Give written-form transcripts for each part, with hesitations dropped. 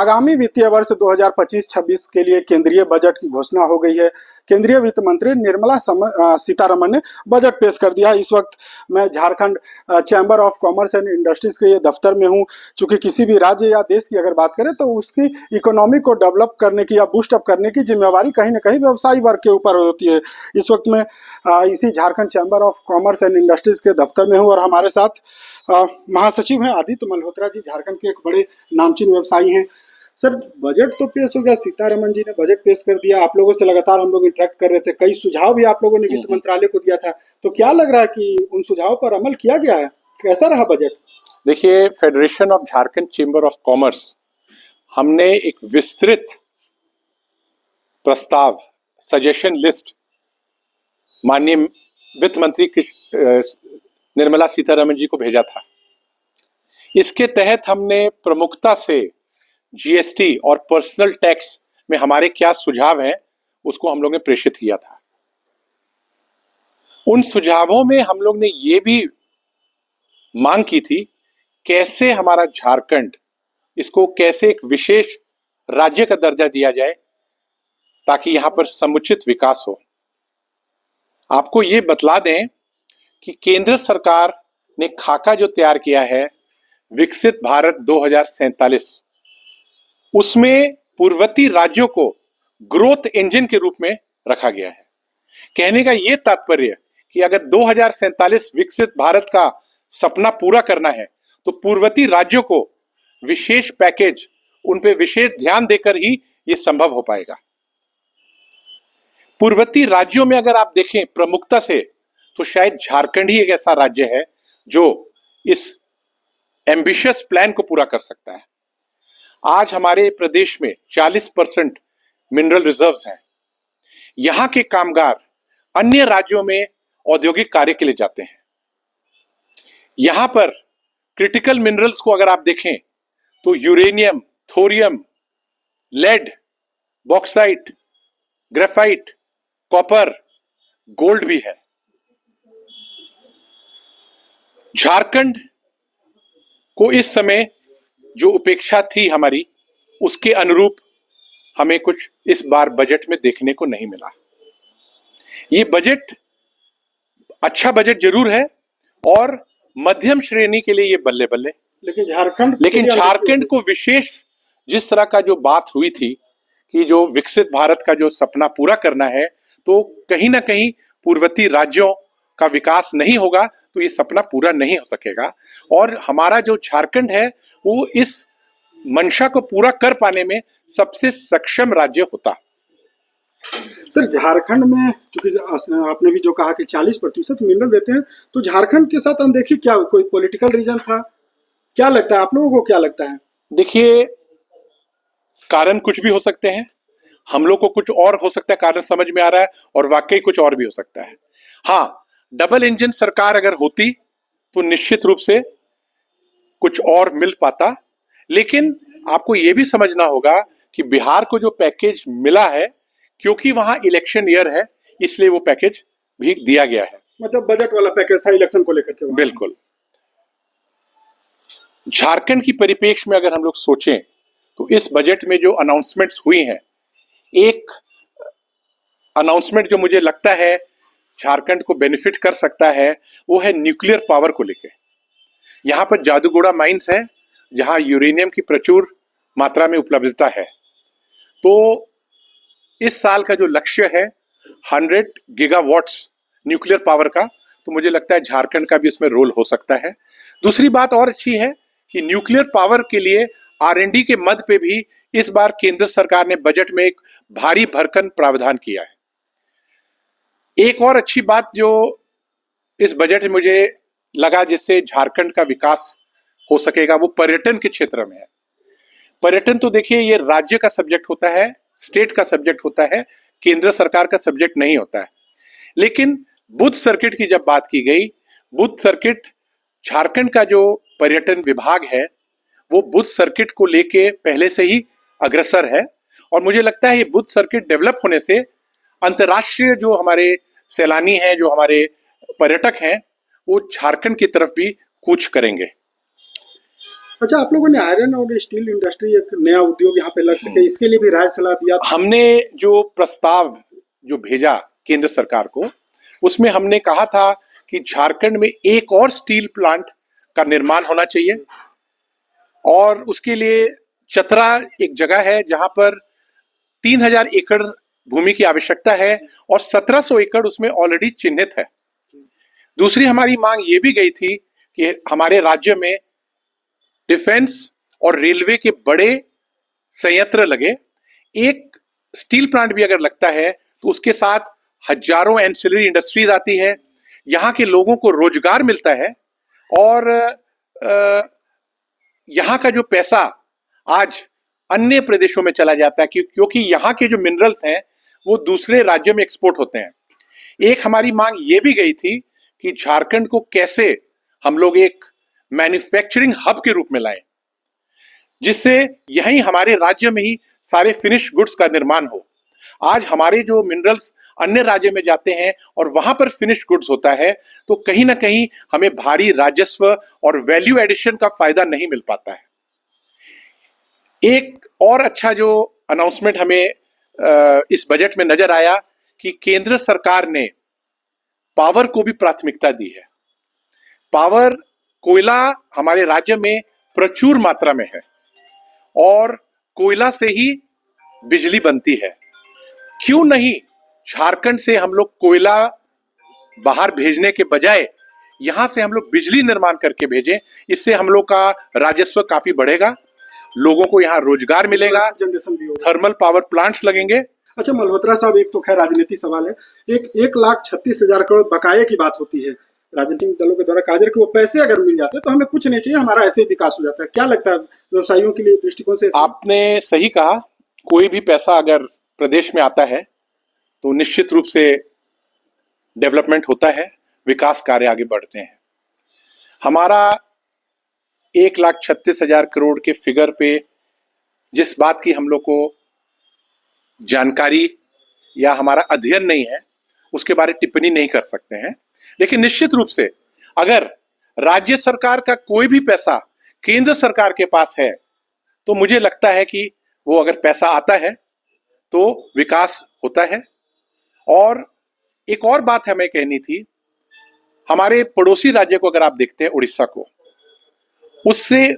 आगामी वित्तीय वर्ष 2025-26 के लिए केंद्रीय बजट की घोषणा हो गई है। केंद्रीय वित्त मंत्री निर्मला सीतारमण ने बजट पेश कर दिया। इस वक्त मैं Jharkhand chamber of commerce and industries के ये दफ्तर में हूँ। चूंकि किसी भी राज्य या देश की अगर बात करें तो उसकी इकोनॉमी को डेवलप करने की या बूस्ट अप करने की जिम्मेवारी कहीं ना कहीं व्यवसायी वर्ग के ऊपर होती है। इस वक्त मैं इसी Jharkhand chamber of commerce and industries के दफ्तर में हूँ और हमारे साथ महासचिव हैं आदित्य मल्होत्रा जी, झारखंड के एक बड़े नामचीन व्यवसायी हैं। सर, बजट तो पेश हो गया, सीतारमण जी ने बजट पेश कर दिया, आप लोगों से लगातार हम लोग इंटरेक्ट कर रहे थे, कई सुझाव भी आप लोगों ने वित्त मंत्रालय को दिया था, तो क्या लग रहा है कि उन सुझावों पर अमल किया गया है? कैसा रहा बजट? देखिए, federation of Jharkhand chamber of commerce, हमने एक विस्तृत प्रस्ताव, सजेशन लिस्ट माननीय वित्त मंत्री निर्मला सीतारमण जी को भेजा था। इसके तहत हमने प्रमुखता से जीएसटी और पर्सनल टैक्स में हमारे क्या सुझाव हैं उसको हम लोग ने प्रेषित किया था। उन सुझावों में हम लोग ने ये भी मांग की थी कैसे हमारा झारखंड, इसको कैसे एक विशेष राज्य का दर्जा दिया जाए ताकि यहां पर समुचित विकास हो। आपको ये बतला दें कि केंद्र सरकार ने खाका जो तैयार किया है विकसित भारत 2047, उसमें पूर्ववर्ती राज्यों को ग्रोथ इंजन के रूप में रखा गया है। कहने का यह तात्पर्य कि अगर 2047 विकसित भारत का सपना पूरा करना है तो पूर्ववर्ती राज्यों को विशेष पैकेज, उन पे विशेष ध्यान देकर ही यह संभव हो पाएगा। पूर्ववर्ती राज्यों में अगर आप देखें प्रमुखता से, तो शायद झारखंड ही एक ऐसा राज्य है जो इस एम्बिशियस प्लान को पूरा कर सकता है। आज हमारे प्रदेश में 40% मिनरल रिजर्व्स हैं। यहां के कामगार अन्य राज्यों में औद्योगिक कार्य के लिए जाते हैं। यहां पर क्रिटिकल मिनरल्स को अगर आप देखें तो uranium, thorium, lead, bauxite, graphite, copper, gold भी है। झारखंड को इस समय जो उपेक्षा थी हमारी, उसके अनुरूप हमें कुछ इस बार बजट में देखने को नहीं मिला। ये बजट अच्छा बजट जरूर है और मध्यम श्रेणी के लिए ये बल्ले बल्ले, लेकिन झारखंड को विशेष जिस तरह का जो बात हुई थी कि जो विकसित भारत का जो सपना पूरा करना है, तो कहीं ना कहीं पूर्ववर्ती राज्यों का विकास नहीं होगा तो ये सपना पूरा नहीं हो सकेगा। और हमारा जो झारखंड है वो इस मंशा को पूरा कर पाने में सबसे सक्षम राज्य होता। सर, झारखंड में चूंकि आपने भी जो कहा कि 40% मिनरल देते हैं, तो झारखंड के साथ अनदेखी क्या, कोई पॉलिटिकल रीजन था? क्या लगता है आप लोगों को, क्या लगता है? देखिए, कारण कुछ भी हो सकते हैं, हम लोग को कुछ और हो सकता है कारण समझ में आ रहा है, और वाकई कुछ और भी हो सकता है। हाँ, डबल इंजन सरकार अगर होती तो निश्चित रूप से कुछ और मिल पाता, लेकिन आपको यह भी समझना होगा कि बिहार को जो पैकेज मिला है, क्योंकि वहां इलेक्शन ईयर है, इसलिए वो पैकेज भी दिया गया है। मतलब बजट वाला पैकेज था इलेक्शन को लेकर के? बिल्कुल। झारखंड की परिप्रेक्ष्य में अगर हम लोग सोचें तो इस बजट में जो अनाउंसमेंट्स हुई हैं, एक अनाउंसमेंट जो मुझे लगता है झारखंड को बेनिफिट कर सकता है वो है न्यूक्लियर पावर को लेकर। यहाँ पर जादूगोड़ा माइंस है जहाँ यूरेनियम की प्रचुर मात्रा में उपलब्धता है। तो इस साल का जो लक्ष्य है 100 गीगावाट्स न्यूक्लियर पावर का, तो मुझे लगता है झारखंड का भी इसमें रोल हो सकता है। दूसरी बात और अच्छी है कि न्यूक्लियर पावर के लिए R&D के मद पे भी इस बार केंद्र सरकार ने बजट में एक भारी भरकम प्रावधान किया है। एक और अच्छी बात जो इस बजट में मुझे लगा जिससे झारखंड का विकास हो सकेगा, वो पर्यटन के क्षेत्र में है। पर्यटन तो देखिए ये राज्य का सब्जेक्ट होता है, स्टेट का सब्जेक्ट होता है, केंद्र सरकार का सब्जेक्ट नहीं होता है। लेकिन बुद्ध सर्किट की जब बात की गई, बुद्ध सर्किट, झारखंड का जो पर्यटन विभाग है वो बुद्ध सर्किट को लेके पहले से ही अग्रसर है, और मुझे लगता है ये बुद्ध सर्किट डेवलप होने से अंतर्राष्ट्रीय जो हमारे सैलानी हैं, जो हमारे पर्यटक हैं, वो झारखंड की तरफ भी कूच करेंगे। अच्छा, आप लोगों ने आयरन और स्टील इंडस्ट्री एक नया उद्योग यहाँ पे लग सके, इसके लिए भी राय सलाह दिया था? हमने जो प्रस्ताव जो भेजा केंद्र सरकार को, उसमें हमने कहा था कि झारखंड में एक और स्टील प्लांट का निर्माण होना चाहिए और उसके लिए चतरा एक जगह है जहां पर 3000 एकड़ भूमि की आवश्यकता है और 1700 एकड़ उसमें ऑलरेडी चिन्हित है। दूसरी हमारी मांग ये भी गई थी कि हमारे राज्य में डिफेंस और रेलवे के बड़े संयंत्र लगे। एक स्टील प्लांट भी अगर लगता है तो उसके साथ हजारों एंसिलरी इंडस्ट्रीज आती है, यहाँ के लोगों को रोजगार मिलता है और यहाँ का जो पैसा आज अन्य प्रदेशों में चला जाता है क्योंकि यहाँ के जो मिनरल्स हैं वो दूसरे राज्यों में एक्सपोर्ट होते हैं। एक हमारी मांग ये भी गई थी कि झारखंड को कैसे हम लोग एक मैन्युफैक्चरिंग हब के रूप में लाएं, जिससे यहीं हमारे राज्य में ही सारे फिनिश गुड्स का निर्माण हो। आज हमारे जो मिनरल्स अन्य राज्य में जाते हैं और वहां पर फिनिश गुड्स होता है तो कहीं ना कहीं हमें भारी राजस्व और वैल्यू एडिशन का फायदा नहीं मिल पाता है। एक और अच्छा जो अनाउंसमेंट हमें इस बजट में नजर आया कि केंद्र सरकार ने पावर को भी प्राथमिकता दी है। पावर, कोयला हमारे राज्य में प्रचुर मात्रा में है और कोयला से ही बिजली बनती है। क्यों नहीं झारखंड से हम लोग कोयला बाहर भेजने के बजाय यहां से हम लोग बिजली निर्माण करके भेजें। इससे हम लोग का राजस्व काफी बढ़ेगा, लोगों को यहाँ रोजगार मिलेगा, जनरेशन भी होगा। थर्मल पावर प्लांट्स लगेंगे। अच्छा मल्होत्रा साहब, एक तो खैर राजनीति सवाल है, 1,36,000 करोड़ बकाये की बात होती है राजनीतिक दलों के द्वारा। काजर के वो पैसे अगर मिल जाते तो हमें कुछ नहीं चाहिए, हमारा ऐसे ही विकास हो जाता है। क्या लगता है व्यवसायियों के लिए दृष्टिकोण से? आपने सही कहा, कोई भी पैसा अगर प्रदेश में आता है तो निश्चित रूप से डेवलपमेंट होता है, विकास कार्य आगे बढ़ते हैं। हमारा 1,36,000 करोड़ के फिगर पे जिस बात की हम लोग को जानकारी या हमारा अध्ययन नहीं है उसके बारे टिप्पणी नहीं कर सकते हैं, लेकिन निश्चित रूप से अगर राज्य सरकार का कोई भी पैसा केंद्र सरकार के पास है तो मुझे लगता है कि वो अगर पैसा आता है तो विकास होता है। और एक और बात हमें कहनी थी, हमारे पड़ोसी राज्य को अगर आप देखते हैं उड़ीसा को, उससे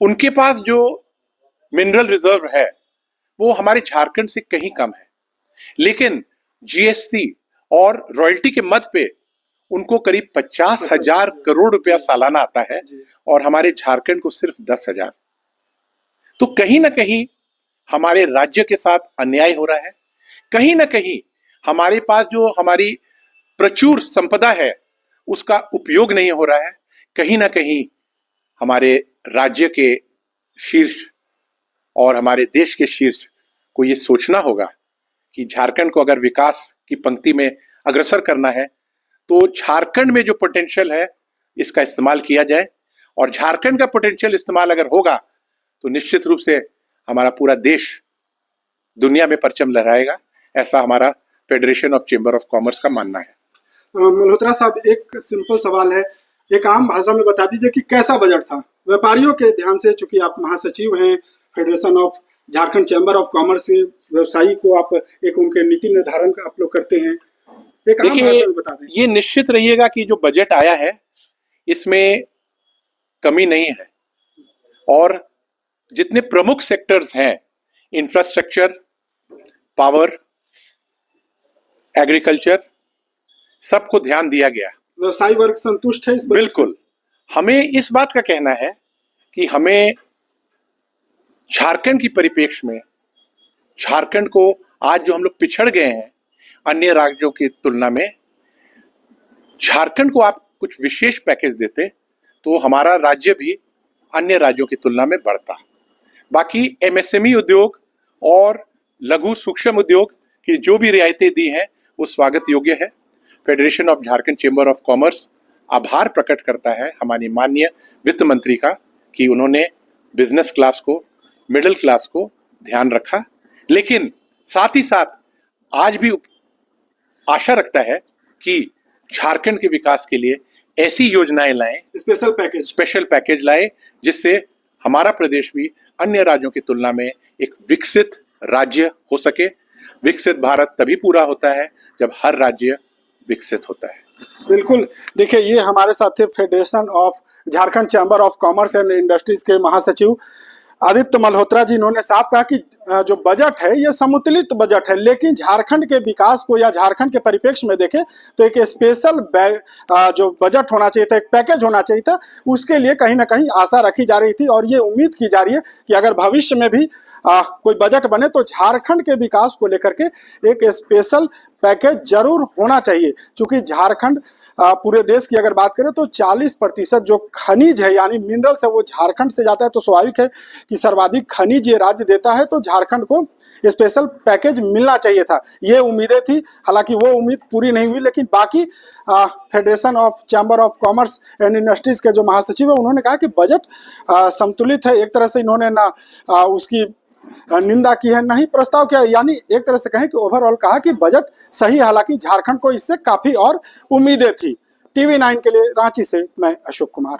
उनके पास जो मिनरल रिजर्व है वो हमारे झारखंड से कहीं कम है, लेकिन जीएसटी और रॉयल्टी के मद पे उनको करीब 50,000 करोड़ रुपया सालाना आता है और हमारे झारखंड को सिर्फ 10,000। तो कहीं ना कहीं हमारे राज्य के साथ अन्याय हो रहा है, कहीं ना कहीं हमारे पास जो हमारी प्रचुर संपदा है उसका उपयोग नहीं हो रहा है। कहीं ना कहीं हमारे राज्य के शीर्ष और हमारे देश के शीर्ष को ये सोचना होगा कि झारखंड को अगर विकास की पंक्ति में अग्रसर करना है तो झारखंड में जो पोटेंशियल है इसका इस्तेमाल किया जाए, और झारखंड का पोटेंशियल इस्तेमाल अगर होगा तो निश्चित रूप से हमारा पूरा देश दुनिया में परचम लहराएगा। ऐसा हमारा federation of chamber of commerce का मानना है। मल्होत्रा साहब, एक सिंपल सवाल है, एक आम भाषा में बता दीजिए कि कैसा बजट था व्यापारियों के ध्यान से, चूंकि आप महासचिव हैं federation of Jharkhand chamber of commerce से, व्यवसायी को आप एक उनके नीति निर्धारण का आप लोग करते हैं, एक आम भाषा में बता दें। ये निश्चित रहिएगा कि जो बजट आया है इसमें कमी नहीं है और जितने प्रमुख सेक्टर्स हैं, इंफ्रास्ट्रक्चर, पावर, एग्रीकल्चर, सबको ध्यान दिया गया। व्यवसायी वर्ग संतुष्ट है इस बजट से? बिल्कुल। हमें इस बात का कहना है कि हमें झारखंड की परिप्रेक्ष्य में, झारखंड को आज जो हम लोग पिछड़ गए हैं अन्य राज्यों की तुलना में, झारखंड को आप कुछ विशेष पैकेज देते तो हमारा राज्य भी अन्य राज्यों की तुलना में बढ़ता। बाकी एमएसएमई उद्योग और लघु सूक्ष्म उद्योग की जो भी रियायतें दी हैं वो स्वागत योग्य है। Federation of Jharkhand chamber of commerce आभार प्रकट करता है हमारी माननीय वित्त मंत्री का कि उन्होंने बिजनेस क्लास को, मिडिल क्लास को ध्यान रखा, लेकिन साथ ही साथ आज भी आशा रखता है कि झारखंड के विकास के लिए ऐसी योजनाएं लाएं, स्पेशल पैकेज लाएं जिससे हमारा प्रदेश भी अन्य राज्यों की तुलना में एक विकसित राज्य हो सके। विकसित भारत तभी पूरा होता है जब हर राज्य विकसित होता है। बिल्कुल, देखिए ये हमारे साथ थे federation of Jharkhand chamber of commerce and industries के महासचिव आदित्य मल्होत्रा जी। इन्होंने साफ कहा कि जो बजट है ये समुतलित बजट है, लेकिन झारखंड के विकास को या झारखंड के परिप्रेक्ष्य में देखें तो एक स्पेशल जो बजट होना चाहिए था, एक पैकेज होना चाहिए था, उसके लिए कहीं ना कहीं आशा रखी जा रही थी और ये उम्मीद की जा रही है कि अगर भविष्य में भी कोई बजट बने तो झारखंड के विकास को लेकर के एक स्पेशल पैकेज जरूर होना चाहिए। क्योंकि झारखंड पूरे देश की अगर बात करें तो 40% जो खनिज है यानी मिनरल्स है वो झारखंड से जाता है, तो स्वाभाविक है कि सर्वाधिक खनिज ये राज्य देता है, तो झारखंड को स्पेशल पैकेज मिलना चाहिए था। ये उम्मीदें थी, हालांकि वो उम्मीद पूरी नहीं हुई, लेकिन बाकी federation of chamber of commerce and industries के जो महासचिव है उन्होंने कहा कि बजट संतुलित है। एक तरह से इन्होंने ना उसकी निंदा की है, नहीं प्रस्ताव किया, यानी एक तरह से कहें कि ओवरऑल कहा कि बजट सही, हालांकि झारखंड को इससे काफी और उम्मीदें थी। TV9 के लिए रांची से मैं अशोक कुमार।